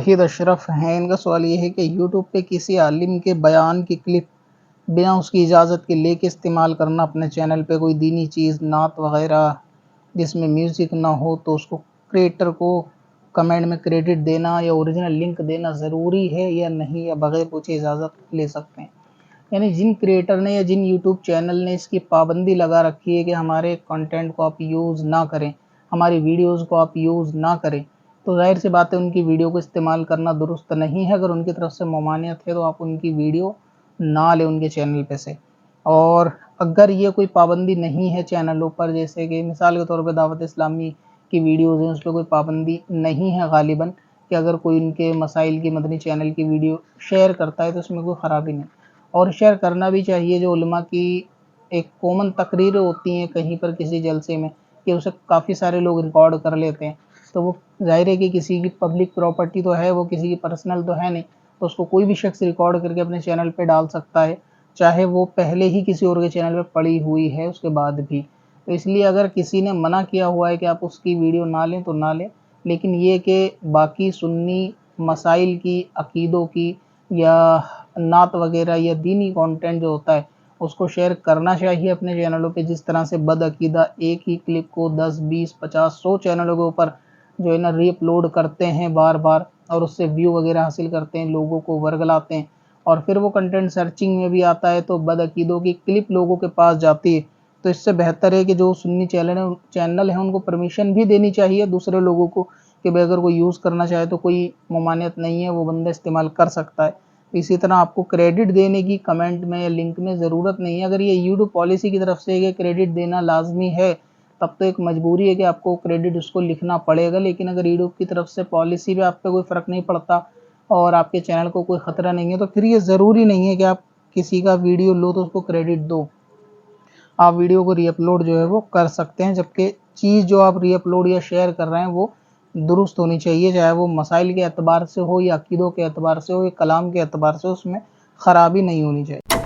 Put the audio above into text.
توحید اشرف ہیں، ان کا سوال یہ ہے کہ یوٹیوب پہ کسی عالم کے بیان کی کلپ بنا اس کی اجازت کے لے کے استعمال کرنا اپنے چینل پہ، کوئی دینی چیز، نعت وغیرہ جس میں میوزک نہ ہو، تو اس کو کریٹر کو کمنٹ میں کریڈٹ دینا یا اوریجنل لنک دینا ضروری ہے یا نہیں، یا بغیر پوچھے اجازت لے سکتے ہیں؟ یعنی جن کریٹر نے یا جن یوٹیوب چینل نے اس کی پابندی لگا رکھی ہے کہ ہمارے کنٹینٹ کو آپ یوز نہ کریں، ہماری ویڈیوز کو آپ یوز نہ کریں، تو ظاہر سی بات ہے ان کی ویڈیو کو استعمال کرنا درست نہیں ہے۔ اگر ان کی طرف سے ممانعت ہے تو آپ ان کی ویڈیو نہ لیں ان کے چینل پہ سے۔ اور اگر یہ کوئی پابندی نہیں ہے چینلوں پر، جیسے کہ مثال کے طور پہ دعوت اسلامی کی ویڈیوز ہیں، اس پہ کوئی پابندی نہیں ہے غالباً کہ اگر کوئی ان کے مسائل کی مدنی چینل کی ویڈیو شیئر کرتا ہے تو اس میں کوئی خرابی نہیں، اور شیئر کرنا بھی چاہیے۔ جو علماء کی ایک کامن تقریریں ہوتی ہیں کہیں پر کسی جلسے میں، کہ اسے کافی سارے لوگ ریکارڈ کر لیتے ہیں، تو وہ ظاہر ہے کہ کسی کی پبلک پراپرٹی تو ہے، وہ کسی کی پرسنل تو ہے نہیں، تو اس کو کوئی بھی شخص ریکارڈ کر کے اپنے چینل پہ ڈال سکتا ہے، چاہے وہ پہلے ہی کسی اور کے چینل پہ پڑی ہوئی ہے اس کے بعد بھی۔ تو اس لیے اگر کسی نے منع کیا ہوا ہے کہ آپ اس کی ویڈیو نہ لیں تو نہ لیں، لیکن یہ کہ باقی سنی مسائل کی، عقیدوں کی، یا نعت وغیرہ یا دینی کانٹینٹ جو ہوتا ہے اس کو شیئر کرنا چاہیے اپنے چینلوں پہ۔ جس طرح سے بد عقیدہ ایک ہی کلپ کو 10 20 50 100 چینلوں کے اوپر جو ہے نا ری اپلوڈ کرتے ہیں بار بار، اور اس سے ویو وغیرہ حاصل کرتے ہیں، لوگوں کو ورگلاتے ہیں، اور پھر وہ کنٹینٹ سرچنگ میں بھی آتا ہے تو بد عقیدوں کی کلپ لوگوں کے پاس جاتی ہے، تو اس سے بہتر ہے کہ جو سنی چینل ہیں ان کو پرمیشن بھی دینی چاہیے دوسرے لوگوں کو، کہ بھائی اگر کوئی یوز کرنا چاہے تو کوئی ممانعت نہیں ہے، وہ بندہ استعمال کر سکتا ہے۔ اسی طرح آپ کو کریڈٹ دینے کی کمنٹ میں یا لنک میں ضرورت نہیں ہے۔ اگر یہ یوٹیوب پالیسی کی طرف سے کہ کریڈٹ دینا لازمی ہے، تب تو ایک مجبوری ہے کہ آپ کو کریڈٹ اس کو لکھنا پڑے گا، لیکن اگر یوٹیوب کی طرف سے پالیسی پہ آپ پہ کوئی فرق نہیں پڑتا اور آپ کے چینل کو کوئی خطرہ نہیں ہے، تو پھر یہ ضروری نہیں ہے کہ آپ کسی کا ویڈیو لو تو اس کو کریڈٹ دو۔ آپ ویڈیو کو ری اپلوڈ جو ہے وہ کر سکتے ہیں، جبکہ چیز جو آپ ری اپلوڈ یا شیئر کر رہے ہیں وہ درست ہونی چاہیے، چاہے وہ مسائل کے اعتبار سے ہو یا عقیدوں کے اعتبار سے ہو یا کلام کے اعتبار سے، اس میں خرابی نہیں ہونی چاہیے۔